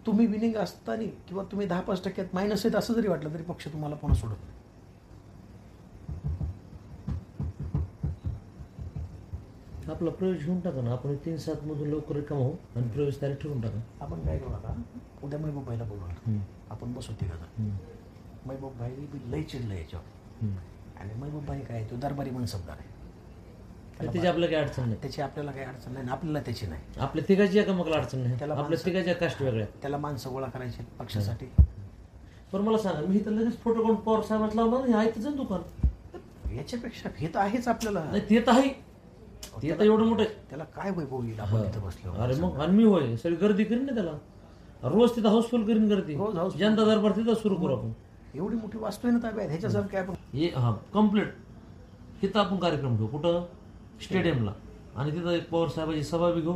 तुम्ही विनिंग असताना किंवा तुम्ही 10-5% मायनस आहेत असं जरी वाटलं तरी पक्ष तुम्हाला पुन्हा सोडत नाही. आपला प्रवेश घेऊन टाका ना. आपण 3-7 मधून लवकर रिकाम होऊ आणि प्रवेश तारीख ठरवून टाका. आपण काय करू आता, उद्या महबूब भाईला बोलवलं, आपण बसू तिघं. महबूब भाई लई चिडलं याच्यावर. आणि महबूब भाई काय तो दरबारी मनसबदार आहे, त्याची आपल्याला काही अडचण नाही. त्याची आपल्याला काही अडचण नाही, आपल्याला त्याची नाही. आपल्या तिघाची एकामेकाला अडचण नाही. त्याला आपल्या तिघाच्या कास्ट वेगळ्या. त्याला माणसं गोळा करायचे पक्षासाठी. पण मला सांगा, मी इथं लगेच फोटो काढून पवार साहेबात लावणार नाही. आहे तिचं दुकान. याच्यापेक्षा हे तर आहेच आपल्याला. नाही ते तर आहे, ते तर एवढं मोठं. त्याला काय वैभव येईल आपण इथं बसलो. अरे मग आणि मी होय सगळी गर्दी करीन ना त्याला. रोज तिथं हाऊसफुल करीन गर्दी. रोज हाऊसफुल. जनता दरबार तिथं सुरू करू आपण. एवढी मोठी वास्तू आहे ना ताब्यात, ह्याच्यासारखं काय आपण हे कम्प्लीट तिथं आपण कार्यक्रम घेऊ. कुठं? स्टेडियमला. आणि तिथं एक पवार साहेबाची सभा बी घेऊ,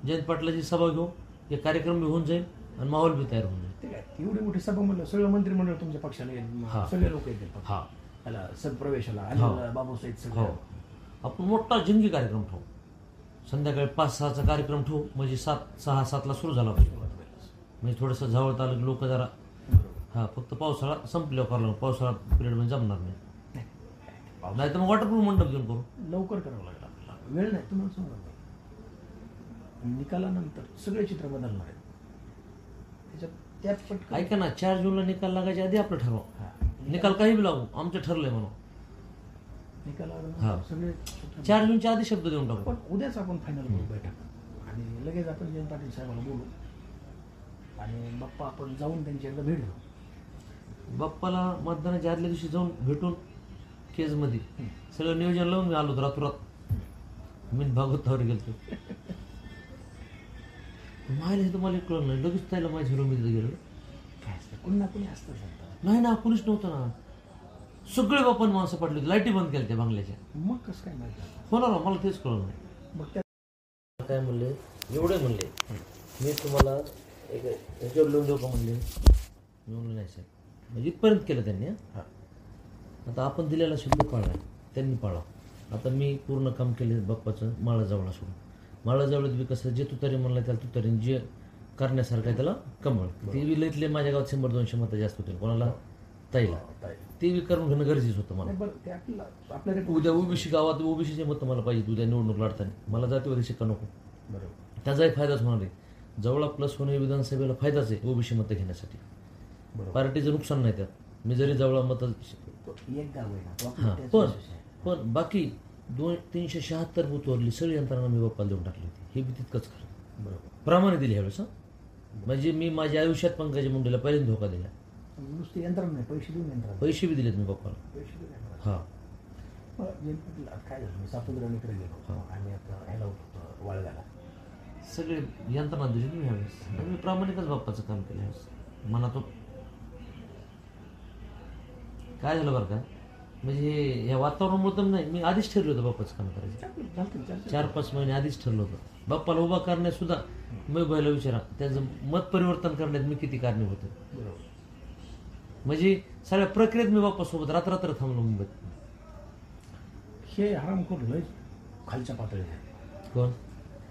जयंत पाटलाची सभा घेऊ. एक कार्यक्रम बी होऊन जाईल आणि माहोल बी तयार होऊन जाईल. ते काय एवढी मोठी सभा म्हणलं सगळं मंत्रिमंडळ तुमच्या पक्षाला येईल, सगळे लोक येतील. हा त्याला सदप्रवेशाला आणि बाबूसाहेब सगळं. आपण मोठा जंगी कार्यक्रम ठेवू. संध्याकाळी 5-6चा कार्यक्रम ठेवू, म्हणजे 6-7ला सुरू झाला पाहिजे. म्हणजे थोडंसं जवळ आलं की लोक जरा फक्त पावसाळा संपल्यावर करावं. पावसाळा पिरियड मध्ये जमणार नाही. नाही तर मग वॉटरप्रूफ मंडप घेऊन करू. लवकर करावं लागेल आपल्याला, वेळ नाही तुम्हाला सांगणार. निकालानंतर सगळे चित्र बदलणार आहेत. त्यात पटकन ऐका ना, 4 जूनला निकाल लागायच्या आधी आपलं ठरवा. निकाल काही बी लागू, आमचं ठरलंय म्हणून. निकालानंतर सगळे 4 जूनच्या आधी शब्द देऊन टाकू. पण उद्याच आपण फायनल करू बैठक आणि लगेच आपण जयंत पाटील साहेबांना बोलू आणि बाप्पा आपण जाऊन त्यांची एकदा भेट घेऊ. बाप्पाला मतदानाच्या आदल्या दिवशी जाऊन भेटून केजमध्ये सगळं नियोजन लावून मी आलो रातोरात. मी भागवतावर गेलो. माहिती हे तुम्हाला कळलं नाही, लगेच त्याला माझ्या झिरोमध्ये गेलो. काय असतं कोणी ना कोणी असतं. नाही ना, कुणीच नव्हतं ना. सगळे बाप्पान माणसं पाडली होती. लाईटी बंद केल्या त्या बंगल्याच्या. मग कसं काय माहिती होणार मला तेच कळलं नाही. मग त्या काय म्हणले, एवढे म्हणले मी तुम्हाला एक ह्याच्यावर लिहून देऊ का म्हणले. मी म्हणलं नाही साहेब. म्हणजे इथपर्यंत केलं त्यांनी. आता आपण दिलेला शब्द पाळला, त्यांनी पाळा. आता मी पूर्ण काम केले बाप्पाचं माळाजवळ सोडून. माळाजवळच बी कसं जे तुतारी म्हणलं त्याला तुतारी, जे करण्यासारखं आहे त्याला कमळ. ते बी लईतले माझ्या गावात 100-200 मतं जास्त होते. कोणाला? ताईला. ते बी करून घेणं गरजेचं होतं मला. आपल्याला उद्या ओबीसी गावात ओबीसीचे मतं मला पाहिजे उद्या निवडणूक लढताना. मला जातीवादी शिक्का नको. बरोबर. त्याचाही फायदाच होणार आहे. जवळ प्लस होणे विधानसभेला फायदाच आहे ओबीसी मतं घेण्यासाठी. पार्टीचं नुकसान नाही त्यात. मी जरी जवळ मतं एक गाव आहे ना, पण बाकी 376 बूथवरली सगळी यंत्रणा मी बाप्पाला देऊन टाकली होती. हे बी तितकंच खरं. बरोबर. प्रमाणे दिली ह्यावेळेस. म्हणजे मी माझ्या आयुष्यात पंकजा मुंडेला पहिल्यांदा धोका दिला. नुसती यंत्रणा नाही, पैसे देऊन यंत्रणा. पैसे बी दिलेत मी बाप्पाला. पैसे देऊन. हा काय झालं, मी सातुद्राणीकडे गेलो आणि आता ह्याला होतो वाळव्याला. सगळे यंत्रणा दिली मी ह्यावेळेस. मी प्रामाणिकच बाप्पाचं काम केलं ह्यावेळेस. मनात काय झालं बरं का, म्हणजे ह्या वातावरणामुळे तर नाही, मी आधीच ठरलं होतं बाप्पाचं काम करायचं. 4-5 महिने आधीच ठरलं होतं. बाप्पाला उभा करण्यात सुद्धा मी बैला विचारा त्याचं मत परिवर्तन करण्यात मी किती कारणीभूत होतो. म्हणजे सगळ्या प्रक्रियेत मी बाप्पासोबत रात्र थांबलो मुंबईत. हे हरामखोर लय खालच्या पातळी आहे. कोण?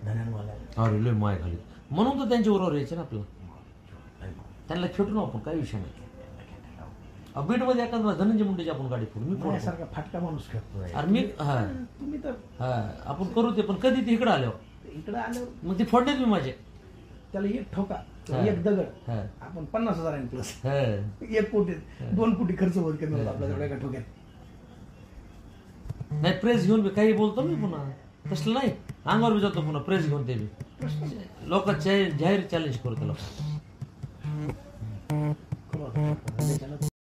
धन्यानवाला. अरे लय माय खाली. म्हणून तर त्यांच्या बरोबर यायचे ना आपल्याला. त्यांना खेटू आपण, काही विषय नाही. बीटमध्ये एखादा धनंजय मुंडेची आपण गाडी फोडू. मी फोडण्यासारखा फाटका माणूस खेळतो. अरे मी तुम्ही तर आपण करू ते. पण कधी ते इकडे आल्यावर मग ते फोडण्यात मी माझे. त्याला एक ठोका, एक दगड, आपण 50,000 प्लस 1 कोटी 2 कोटी खर्च होत कमी होता आपल्या एका ठोक्यात. नाही प्रेस घेऊन बी काही बोलतो मी पुन्हा. तसलं नाही, अंगावर बी जातो पुन्हा प्रेस घेऊन. ते बी लोक जाहीर चॅलेंज करू त्याला.